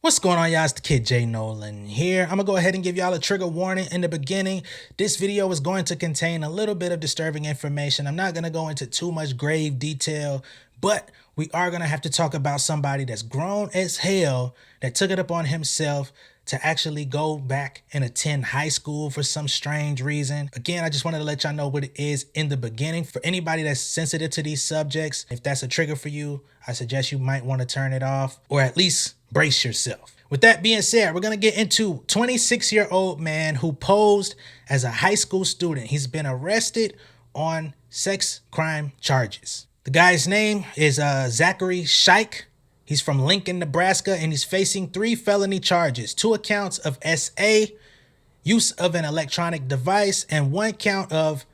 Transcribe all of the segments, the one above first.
What's going on, y'all? It's the kid J Nolan here. I'm gonna go ahead and give y'all a trigger warning in the beginning. This video is going to contain a little bit of disturbing information. I'm not gonna go into too much grave detail, but we are gonna have to talk about somebody that's grown as hell that took it upon himself to actually go back and attend high school for some strange reason. Again, I just wanted to let y'all know what it is in the beginning. For anybody that's sensitive to these subjects, if that's a trigger for you, I suggest you might want to turn it off or at least brace yourself. With that being said, we're going to get into 26-year-old man who posed as a high school student. He's been arrested on sex crime charges. The guy's name is Zachary Scheich. He's from Lincoln, Nebraska, and he's facing 3 felony charges, 2 accounts of SA, use of an electronic device, and 1 count of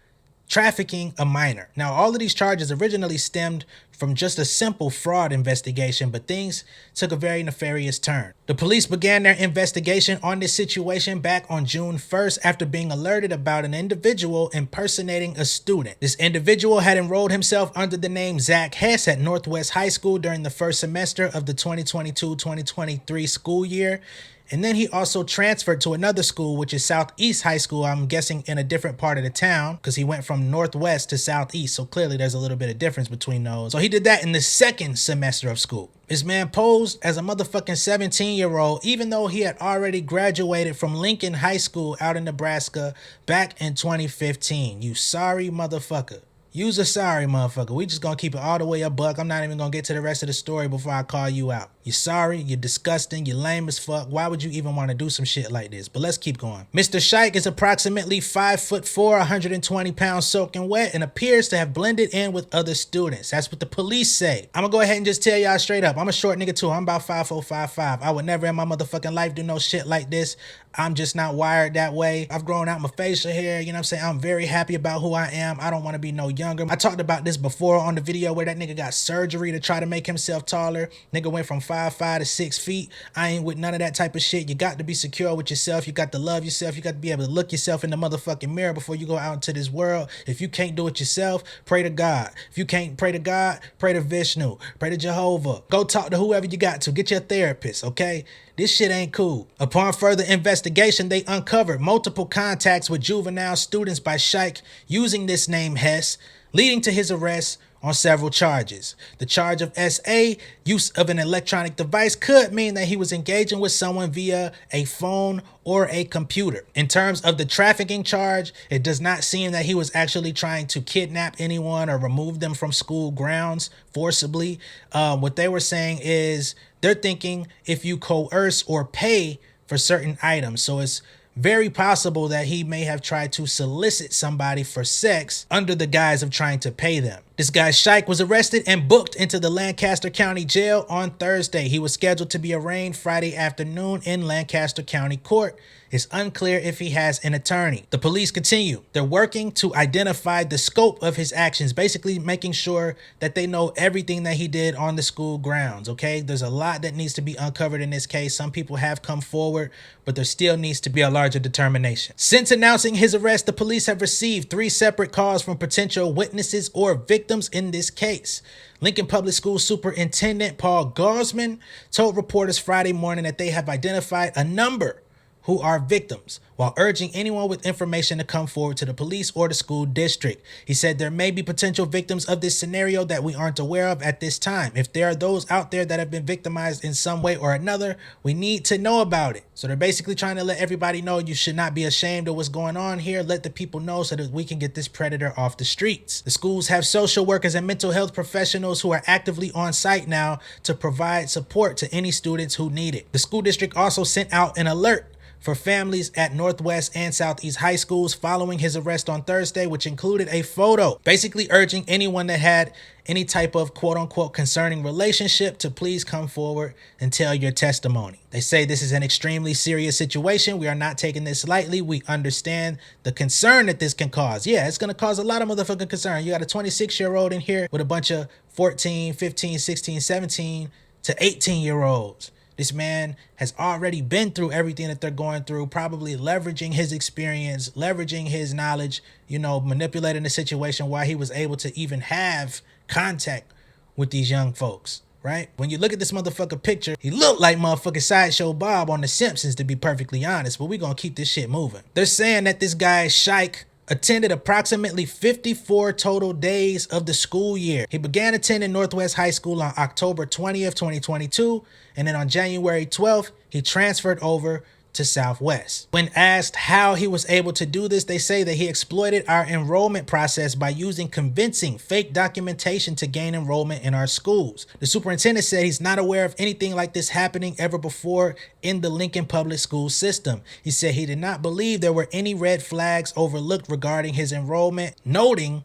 trafficking a minor. Now, all of these charges originally stemmed from just a simple fraud investigation, but things took a very nefarious turn. The police began their investigation on this situation back on June 1st after being alerted about an individual impersonating a student. This individual had enrolled himself under the name Zach Hess at Northwest High School during the first semester of the 2022-2023 school year. And then he also transferred to another school, which is Southeast High School, I'm guessing in a different part of the town, because he went from Northwest to Southeast. So clearly there's a little bit of difference between those. So he did that in the second semester of school. This man posed as a motherfucking 17-year-old, even though he had already graduated from Lincoln High School out in Nebraska back in 2015. You sorry motherfucker. You's a sorry motherfucker. We just gonna keep it all the way a buck. I'm not even gonna get to the rest of the story before I call you out. You're sorry, you're disgusting, you're lame as fuck. Why would you even want to do some shit like this? But let's keep going. Mr. Scheich is approximately 5'4", 120 pounds soaking wet, and appears to have blended in with other students. That's what the police say. I'm gonna go ahead and just tell y'all straight up. I'm a short nigga too. I'm about 5'4", 5'5". I would never in my motherfucking life do no shit like this. I'm just not wired that way. I've grown out my facial hair, you know what I'm saying? I'm very happy about who I am. I don't want to be no younger. I talked about this before on the video where that nigga got surgery to try to make himself taller. Nigga went from 5'5" to 6 feet. I ain't with none of that type of shit. You got to be secure with yourself. You got to love yourself. You got to be able to look yourself in the motherfucking mirror before you go out into this world. If you can't do it yourself, pray to God. If you can't pray to God, pray to Vishnu. Pray to Jehovah. Go talk to whoever you got to. Get your therapist, okay? This shit ain't cool. Upon further investigation, they uncovered multiple contacts with juvenile students by Scheich using this name Hess, leading to his arrest on several charges. The charge of SA, use of an electronic device, could mean that he was engaging with someone via a phone or a computer. In terms of the trafficking charge, it does not seem that he was actually trying to kidnap anyone or remove them from school grounds forcibly. What they were saying is they're thinking if you coerce or pay for certain items. So it's very possible that he may have tried to solicit somebody for sex under the guise of trying to pay them. This guy Scheich was arrested and booked into the Lancaster County Jail on Thursday. He was scheduled to be arraigned Friday afternoon in Lancaster County Court. It's unclear if he has an attorney. The police continue. They're working to identify the scope of his actions, basically making sure that they know everything that he did on the school grounds, okay? There's a lot that needs to be uncovered in this case. Some people have come forward, but there still needs to be a larger determination. Since announcing his arrest, the police have received 3 separate calls from potential witnesses or victims in this case. Lincoln Public School Superintendent Paul Gosman told reporters Friday morning that they have identified a number who are victims, while urging anyone with information to come forward to the police or the school district. He said there may be potential victims of this scenario that we aren't aware of at this time. If there are those out there that have been victimized in some way or another, we need to know about it. So they're basically trying to let everybody know you should not be ashamed of what's going on here. Let the people know so that we can get this predator off the streets. The schools have social workers and mental health professionals who are actively on site now to provide support to any students who need it. The school district also sent out an alert for families at Northwest and Southeast high schools following his arrest on Thursday, which included a photo, basically urging anyone that had any type of quote-unquote concerning relationship to please come forward and tell your testimony. They say this is an extremely serious situation. We are not taking this lightly. We understand the concern that this can cause. Yeah, it's going to cause a lot of motherfucking concern. You got a 26-year-old in here with a bunch of 14, 15, 16, 17 to 18-year-olds. This man has already been through everything that they're going through, probably leveraging his experience, leveraging his knowledge, you know, manipulating the situation why he was able to even have contact with these young folks, right? When you look at this motherfucker picture, he looked like motherfucking Sideshow Bob on The Simpsons, to be perfectly honest, but we gonna keep this shit moving. They're saying that this guy, Scheich, attended approximately 54 total days of the school year. He began attending Northwest High School on October 20th, 2022, and then on January 12th, he transferred over to Southwest. When asked how he was able to do this, they say that he exploited our enrollment process by using convincing fake documentation to gain enrollment in our schools. The superintendent said he's not aware of anything like this happening ever before in the Lincoln public school system. He said he did not believe there were any red flags overlooked regarding his enrollment, noting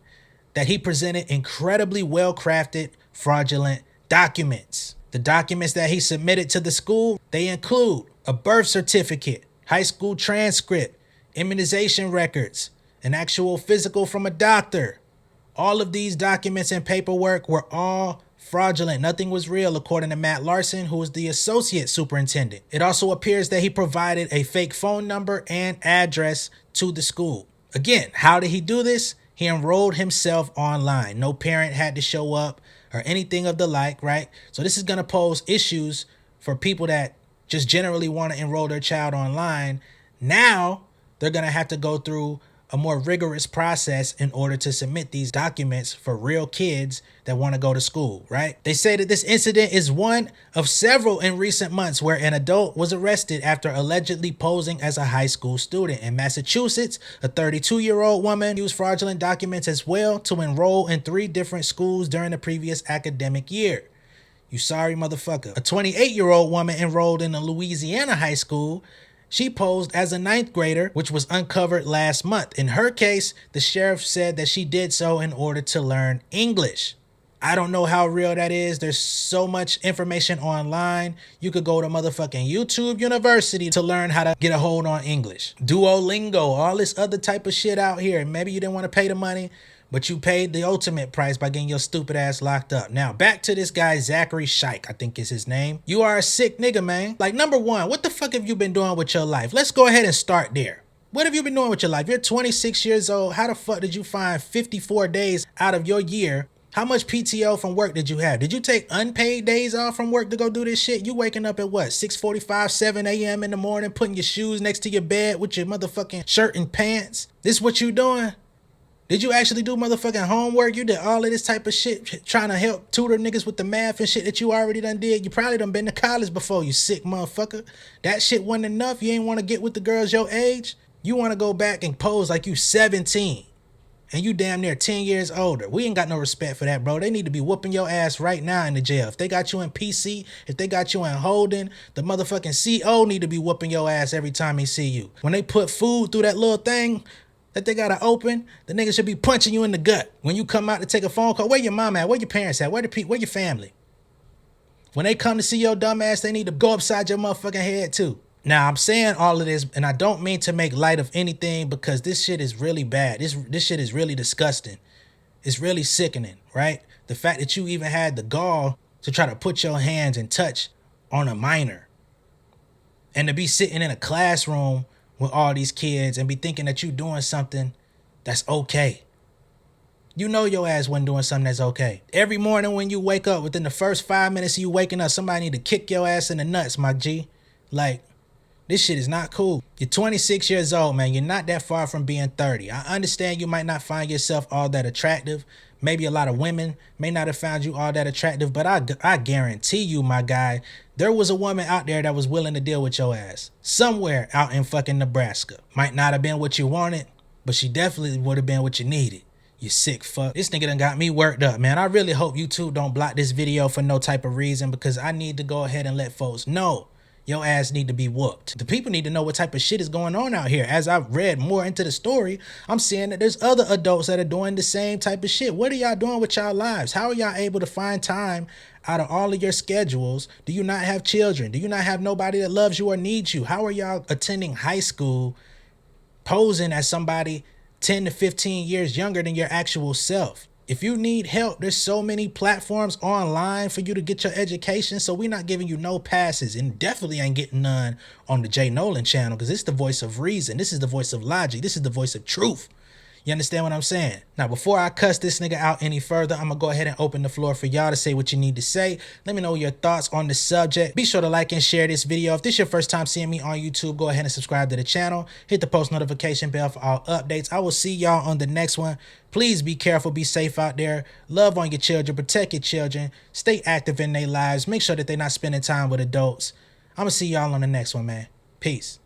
that he presented incredibly well-crafted, fraudulent documents. The documents that he submitted to the school, they include a birth certificate, high school transcript, immunization records, an actual physical from a doctor. All of these documents and paperwork were all fraudulent. Nothing was real, according to Matt Larson, who is the associate superintendent. It also appears that he provided a fake phone number and address to the school. Again, how did he do this? He enrolled himself online. No parent had to show up or anything of the like, right? So this is going to pose issues for people that just generally want to enroll their child online. Now they're going to have to go through a more rigorous process in order to submit these documents for real kids that want to go to school, right? They say that this incident is one of several in recent months where an adult was arrested after allegedly posing as a high school student. In Massachusetts, a 32-year-old woman used fraudulent documents as well to enroll in 3 different schools during the previous academic year. You sorry motherfucker. A 28-year-old woman enrolled in a Louisiana high school. She posed as a 9th grader, which was uncovered last month. In her case, the sheriff said that she did so in order to learn English. I don't know how real that is. There's so much information online. You could go to motherfucking YouTube University to learn how to get a hold on English. Duolingo, all this other type of shit out here. Maybe you didn't want to pay the money, but you paid the ultimate price by getting your stupid ass locked up. Now, back to this guy, Zachary Scheich, I think is his name. You are a sick nigga, man. Like, number one, what the fuck have you been doing with your life? Let's go ahead and start there. What have you been doing with your life? You're 26 years old. How the fuck did you find 54 days out of your year? How much PTO from work did you have? Did you take unpaid days off from work to go do this shit? You waking up at what, 6:45, 7 a.m. in the morning, putting your shoes next to your bed with your motherfucking shirt and pants? This what you doing? Did you actually do motherfucking homework? You did all of this type of shit trying to help tutor niggas with the math and shit that you already done did. You probably done been to college before, you sick motherfucker. That shit wasn't enough. You ain't want to get with the girls your age. You want to go back and pose like you 17 and you damn near 10 years older. We ain't got no respect for that, bro. They need to be whooping your ass right now in the jail. If they got you in PC, if they got you in holding, the motherfucking CO need to be whooping your ass every time he see you. When they put food through that little thing that they gotta open, the nigga should be punching you in the gut. When you come out to take a phone call, where your mom at? Where your parents at? Where your family? When they come to see your dumb ass, they need to go upside your motherfucking head too. Now, I'm saying all of this, and I don't mean to make light of anything because this shit is really bad. This shit is really disgusting. It's really sickening, right? The fact that you even had the gall to try to put your hands and touch on a minor. And to be sitting in a classroom with all these kids and be thinking that you doing something that's okay. You know your ass wasn't doing something that's okay. Every morning when you wake up, within the first 5 minutes of you waking up, somebody need to kick your ass in the nuts, my G. Like, this shit is not cool. You're 26 years old, man. You're not that far from being 30. I understand you might not find yourself all that attractive. Maybe a lot of women may not have found you all that attractive, but I guarantee you, my guy, there was a woman out there that was willing to deal with your ass. Somewhere out in fucking Nebraska. Might not have been what you wanted, but she definitely would have been what you needed. You sick fuck. This nigga done got me worked up, man. I really hope you two don't block this video for no type of reason because I need to go ahead and let folks know your ass need to be whooped. The people need to know what type of shit is going on out here. As I've read more into the story, I'm seeing that there's other adults that are doing the same type of shit. What are y'all doing with y'all lives? How are y'all able to find time out of all of your schedules? Do you not have children? Do you not have nobody that loves you or needs you? How are y'all attending high school posing as somebody 10 to 15 years younger than your actual self? If you need help, there's so many platforms online for you to get your education. So we're not giving you no passes, and definitely ain't getting none on the Jay Nolan channel because it's the voice of reason. This is the voice of logic. This is the voice of truth. You understand what I'm saying? Now, before I cuss this nigga out any further, I'm gonna go ahead and open the floor for y'all to say what you need to say. Let me know your thoughts on the subject. Be sure to like and share this video. If this is your first time seeing me on YouTube, go ahead and subscribe to the channel. Hit the post notification bell for all updates. I will see y'all on the next one. Please be careful, be safe out there. Love on your children, protect your children. Stay active in their lives. Make sure that they're not spending time with adults. I'm gonna see y'all on the next one, man. Peace.